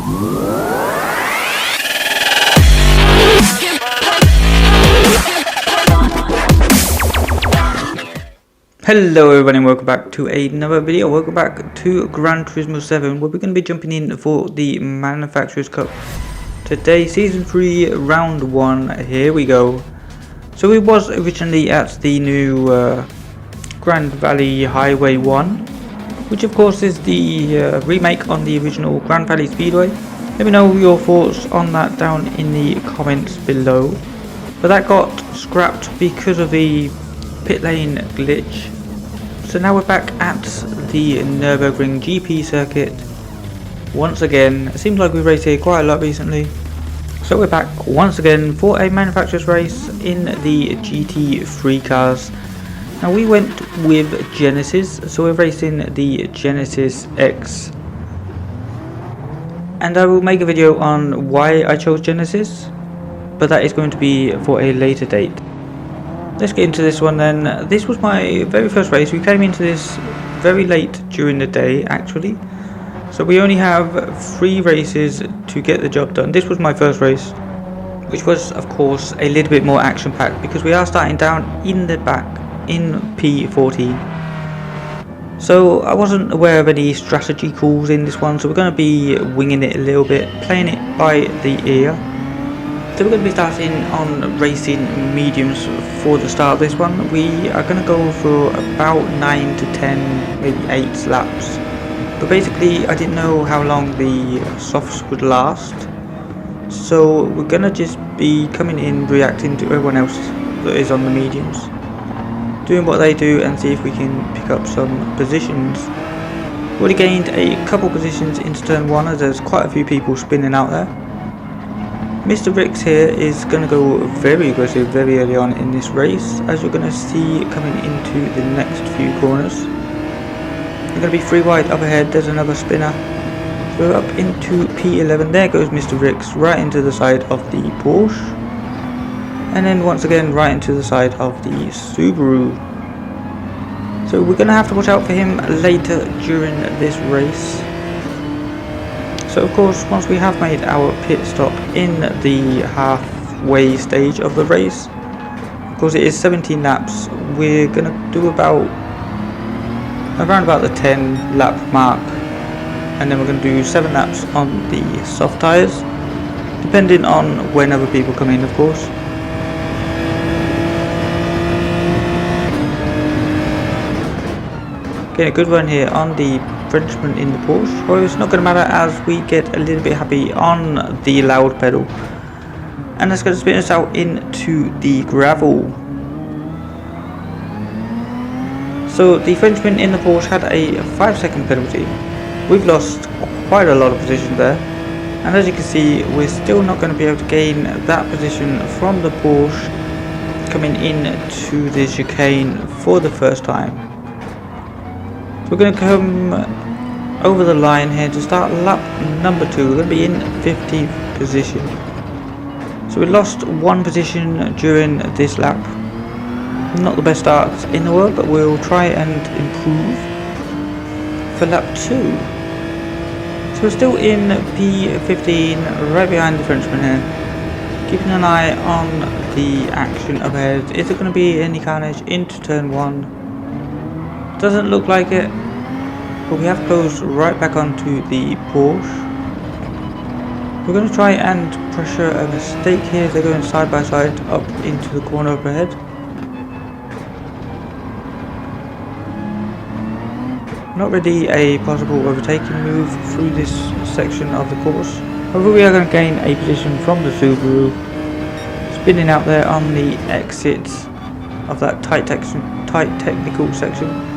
Hello everybody and welcome back to another video. Welcome back to Gran Turismo 7 where we're going to be jumping in for the Manufacturers Cup. Today, Season 3, Round 1, here we go. So we was originally at the new Grand Valley Highway 1, which of course is the remake on the original Grand Valley Speedway. Let me know your thoughts on that down in the comments below. But that got scrapped because of the pit lane glitch. So now we're back at the Nürburgring GP circuit once again. It seems like we've raced here quite a lot recently. So we're back once again for a manufacturer's race in the GT3 cars. Now we went with Genesis, so we're racing the Genesis X. And I will make a video on why I chose Genesis, but that is going to be for a later date. Let's get into this one then. This was my very first race. We came into this very late during the day actually. So we only have 3 races to get the job done. This was my first race, which was of course a little bit more action packed because we are starting down in the back in P14. So I wasn't aware of any strategy calls in this one, so we're going to be winging it a little bit, playing it by the ear. So we're going to be starting on racing mediums for the start of this one. We are going to go for about 9 to 10, maybe 8 laps. But basically I didn't know how long the softs would last. So we're going to just be coming in, reacting to everyone else that is on the mediums, doing what they do and see if we can pick up some positions. We've already gained a couple positions into turn 1 as there's quite a few people spinning out there. Mr. Ricks here is going to go very aggressive very early on in this race, as you're going to see coming into the next few corners. You're going to be 3 wide up ahead, there's another spinner. So we're up into P11, there goes Mr. Ricks right into the side of the Porsche. And then once again right into the side of the Subaru. So we're going to have to watch out for him later during this race. So of course, once we have made our pit stop in the halfway stage of the race, of course it is 17 laps, we're going to do around about the 10 lap mark, and then we're going to do 7 laps on the soft tyres, depending on when other people come in of course. Getting a good run here on the Frenchman in the Porsche. However, it's not going to matter as we get a little bit happy on the loud pedal, and that's going to spin us out into the gravel. So the Frenchman in the Porsche had a 5-second penalty. We've lost quite a lot of position there, and as you can see we're still not going to be able to gain that position from the Porsche coming in to the chicane for the first time. We're going to come over the line here to start lap number 2. We're going to be in 50th position. So we lost 1 position during this lap. Not the best start in the world, but we'll try and improve for lap 2. So we're still in P15, right behind the Frenchman here. Keeping an eye on the action up ahead. Is there going to be any carnage into turn 1? Doesn't look like it, but we have closed right back onto the Porsche. We're going to try and pressure a mistake here as they're going side by side up into the corner up ahead. Not really a possible overtaking move through this section of the course. However, we are going to gain a position from the Subaru, spinning out there on the exit of that tight technical section.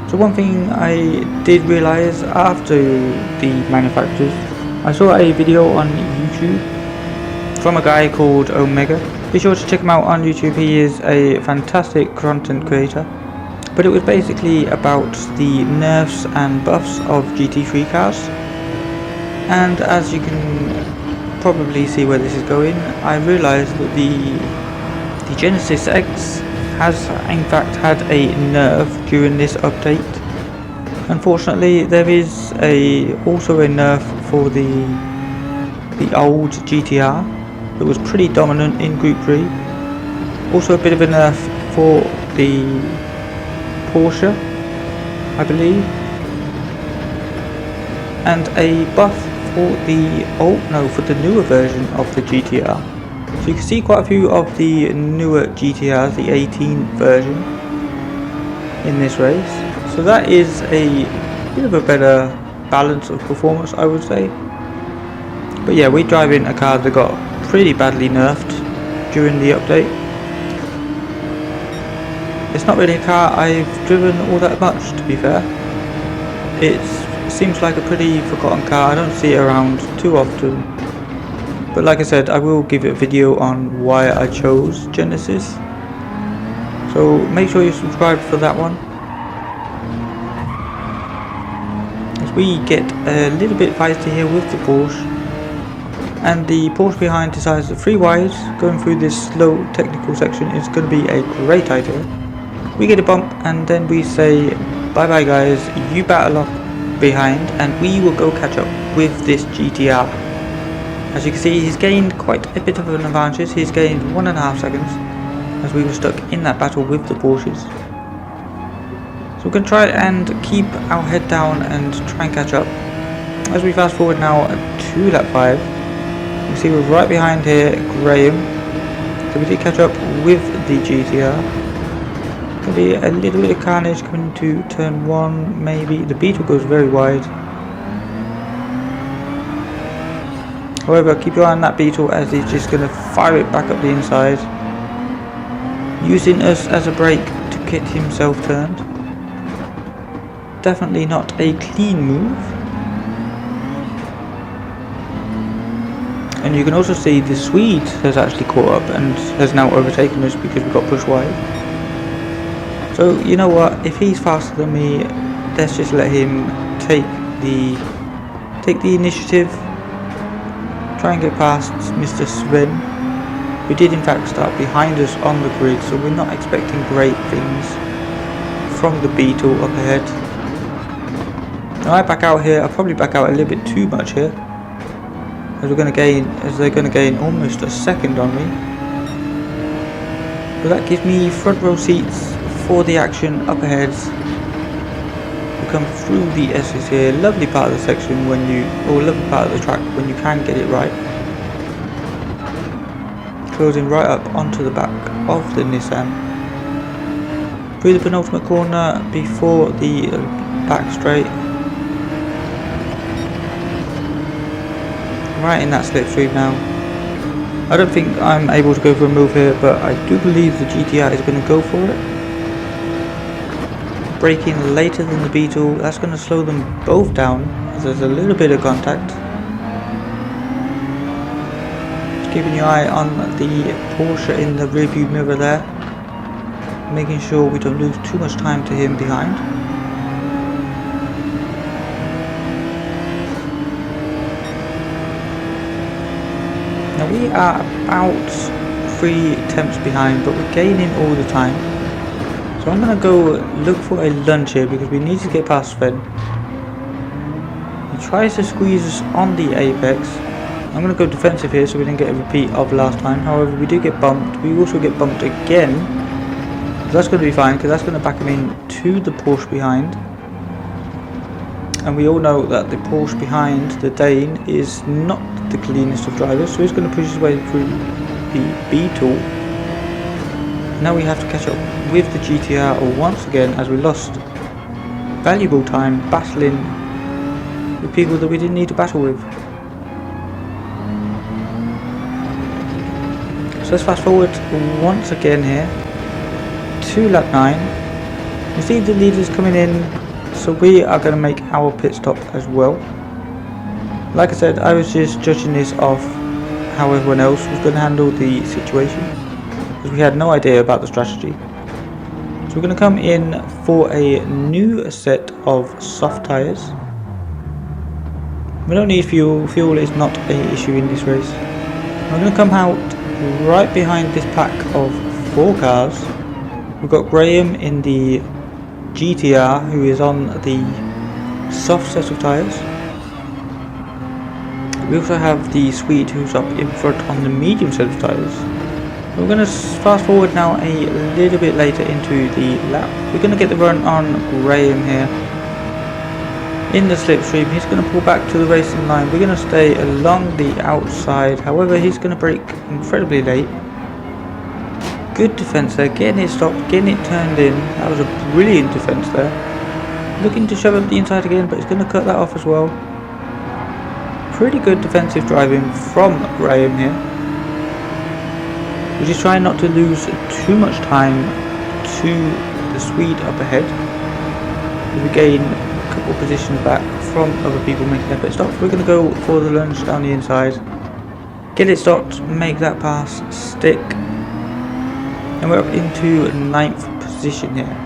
So one thing I did realise after the manufacturers, I saw a video on YouTube from a guy called Omega. Be sure to check him out on YouTube, he is a fantastic content creator. But it was basically about the nerfs and buffs of GT3 cars. And as you can probably see where this is going, I realised that the Genesis X has in fact had a nerf during this update. Unfortunately, there is also a nerf for the old GTR that was pretty dominant in Group 3. Also a bit of a nerf for the Porsche, I believe, and a buff for the newer version of the GTR. So you can see quite a few of the newer GTRs, the 18 version, in this race. So that is a bit of a better balance of performance, I would say. But yeah, we're driving a car that got pretty badly nerfed during the update. It's not really a car I've driven all that much, to be fair. It seems like a pretty forgotten car. I don't see it around too often. But like I said, I will give it a video on why I chose Genesis. So make sure you subscribe for that one. As we get a little bit feisty here with the Porsche. And the Porsche behind decides that 3 wides going through this slow technical section is going to be a great idea. We get a bump and then we say, bye bye guys, you battle up behind and we will go catch up with this GTR. As you can see, he's gained quite a bit of an advantage. He's gained 1.5 seconds as we were stuck in that battle with the Porsches. So we're going to try and keep our head down and try and catch up. As we fast forward now to lap 5, you can see we're right behind here, Graham. So we did catch up with the GTR. Going to be a little bit of carnage coming to turn 1, maybe. The Beetle goes very wide. However, keep your eye on that Beetle as he's just going to fire it back up the inside, using us as a brake to get himself turned. Definitely not a clean move. And you can also see the Swede has actually caught up and has now overtaken us because we got pushed wide. So you know what, if he's faster than me, let's just let him take the initiative. Try and get past Mr. Sven, who did in fact start behind us on the grid, so we're not expecting great things from the Beetle up ahead. Now I back out here, I'll probably back out a little bit too much here, as they're going to gain almost a second on me. But that gives me front row seats for the action up ahead. We come through the S's here, lovely part of the section lovely part of the track when you can get it right. Closing right up onto the back of the Nissan. Through the penultimate corner before the back straight. Right in that slipstream now. I don't think I'm able to go for a move here, but I do believe the GTR is going to go for it. Braking later than the Beetle, that's going to slow them both down as there's a little bit of contact. Just keeping your eye on the Porsche in the rearview mirror there, making sure we don't lose too much time to him behind. Now we are about 3 tenths behind, but we're gaining all the time. So I'm going to go look for a lunge here because we need to get past Sven. He tries to squeeze us on the apex. I'm going to go defensive here so we didn't get a repeat of last time. However, we do get bumped. We also get bumped again. So that's going to be fine because that's going to back him in to the Porsche behind. And we all know that the Porsche behind the Dane is not the cleanest of drivers. So he's going to push his way through the Beetle. Now we have to catch up with the GTR once again as we lost valuable time battling with people that we didn't need to battle with. So let's fast forward once again here to lap 9. You see the leaders coming in, so we are going to make our pit stop as well. Like I said, I was just judging this off how everyone else was going to handle the situation, because we had no idea about the strategy. So we're going to come in for a new set of soft tyres. We don't need fuel. Fuel is not an issue in this race. We're going to come out right behind this pack of 4 cars. We've got Graham in the GTR, who is on the soft set of tyres. We also have the Swede who's up in front on the medium set of tyres. We're going to fast forward now a little bit later into the lap. We're going to get the run on Graham here in the slipstream. He's going to pull back to the racing line. We're going to stay along the outside. However, he's going to brake incredibly late. Good defence there, getting it stopped, getting it turned in. That was a brilliant defence there. Looking to shove up the inside again, but he's going to cut that off as well. Pretty good defensive driving from Graham here. We're just trying not to lose too much time to the Swede up ahead. We gain a couple positions back from other people making their pit stops. We're going to go for the lunge down the inside. Get it stopped, make that pass stick. And we're up into 9th position here.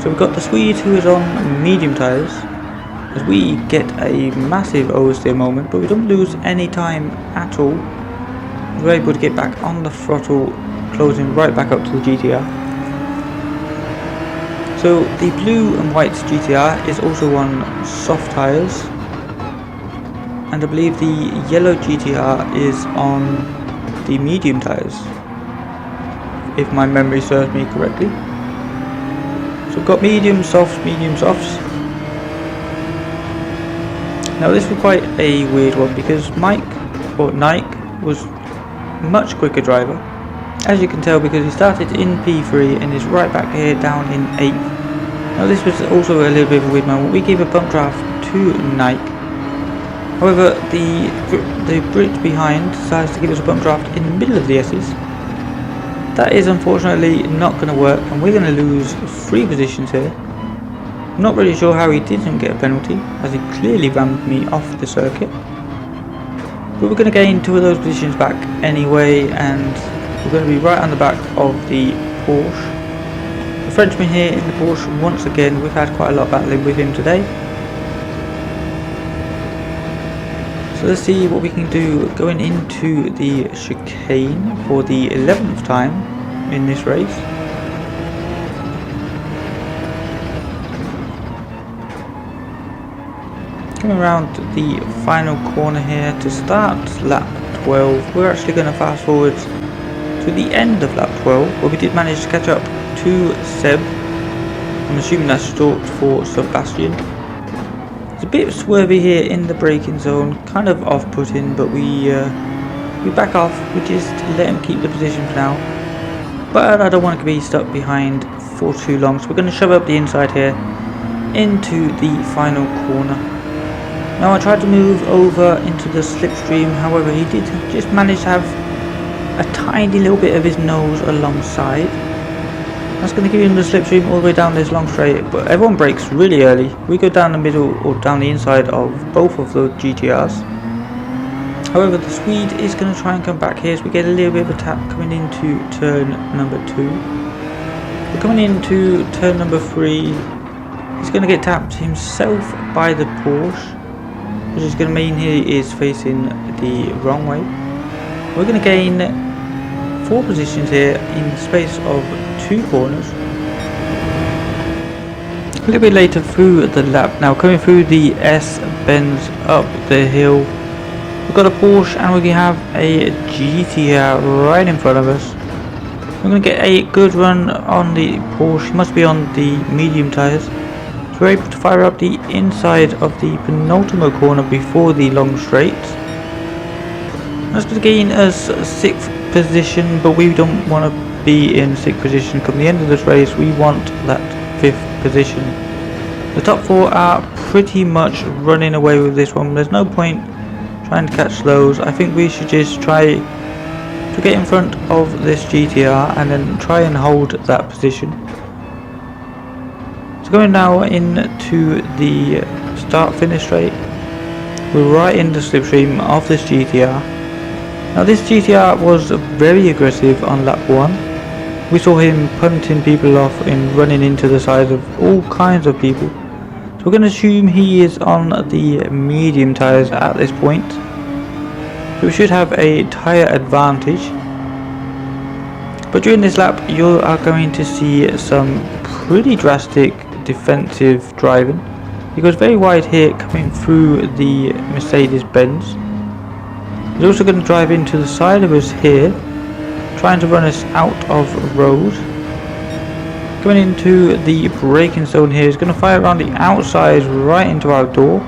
So we've got the Swede who is on medium tyres. As we get a massive oversteer moment, but we don't lose any time at all. We're able to get back on the throttle, closing right back up to the GTR. So the blue and white GTR is also on soft tyres, and I believe the yellow GTR is on the medium tyres, if my memory serves me correctly. So we've got medium softs. Now this was quite a weird one because Nike was much quicker driver, as you can tell, because he started in P3 and is right back here down in 8th. Now this was also a little bit of a weird moment. We gave a bump draft to Nike. However, the Brit behind decides to give us a bump draft in the middle of the S's. That is unfortunately not going to work, and we're going to lose 3 positions here. I'm not really sure how he didn't get a penalty, as he clearly rammed me off the circuit. But we're going to gain 2 of those positions back anyway, and we're going to be right on the back of the Porsche. The Frenchman here in the Porsche, once again, we've had quite a lot of battling with him today. So let's see what we can do going into the chicane for the 11th time in this race. Coming around the final corner here to start lap 12. We're actually going to fast forward to the end of lap 12, where we did manage to catch up to Seb. I'm assuming that's short for Sebastian. It's a bit swervy here in the braking zone, kind of off-putting, but we back off. We just let him keep the position for now. But I don't want to be stuck behind for too long, so we're going to shove up the inside here into the final corner. Now I tried to move over into the slipstream, however he did just manage to have a tiny little bit of his nose alongside. That's going to give him the slipstream all the way down this long straight, but everyone brakes really early. We go down the middle or down the inside of both of the GTRs. However, the Swede is going to try and come back here, so we get a little bit of a tap coming into turn number 2. We're coming into turn number 3. He's going to get tapped himself by the Porsche, which is going to mean he is facing the wrong way. We're going to gain 4 positions here in the space of 2 corners. A little bit later through the lap now, coming through the S bends up the hill. We've got a Porsche and we have a GTR right in front of us. We're going to get a good run on the Porsche. Must be on the medium tyres. So we're able to fire up the inside of the penultimate corner before the long straight. That's going to gain us 6th position, but we don't want to be in 6th position. Come the end of this race, we want that 5th position. The top 4 are pretty much running away with this one. There's no point trying to catch those. I think we should just try to get in front of this GTR and then try and hold that position. So going now into the start-finish straight, we're right in the slipstream of this GTR. Now this GTR was very aggressive on lap 1. We saw him punting people off and running into the sides of all kinds of people. So we're going to assume he is on the medium tyres at this point. So we should have a tyre advantage. But during this lap you are going to see some pretty drastic defensive driving. He goes very wide here coming through the Mercedes-Benz. He's also going to drive into the side of us here, trying to run us out of road. Coming into the braking zone here, he's going to fire around the outside right into our door.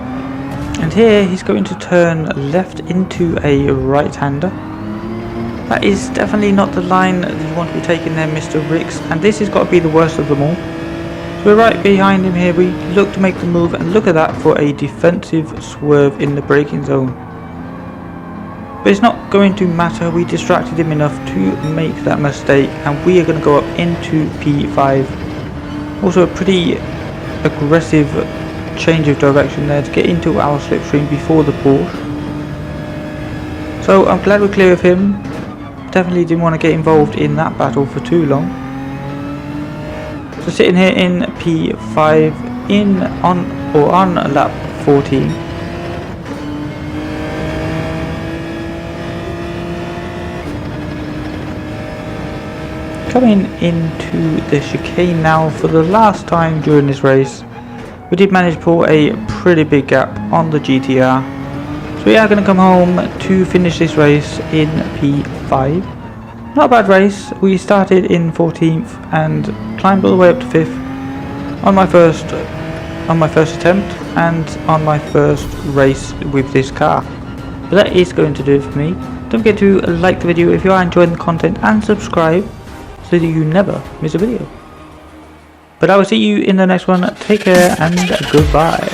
And here he's going to turn left into a right-hander. That is definitely not the line that you want to be taking there, Mr. Ricks, and this has got to be the worst of them all. So we're right behind him here, we look to make the move, and look at that for a defensive swerve in the braking zone. But it's not going to matter, we distracted him enough to make that mistake, and we are going to go up into P5. Also a pretty aggressive change of direction there to get into our slipstream before the Porsche. So I'm glad we're clear of him. Definitely didn't want to get involved in that battle for too long. So sitting here in P5 on lap 14. Coming into the chicane now for the last time during this race. We did manage to pull a pretty big gap on the GTR. So we are going to come home to finish this race in P5. Not a bad race. We started in 14th and climbed all the way up to 5th on my first attempt and on my first race with this car. But that is going to do it for me. Don't forget to like the video if you are enjoying the content and subscribe so that you never miss a video. But I will see you in the next one. Take care and goodbye.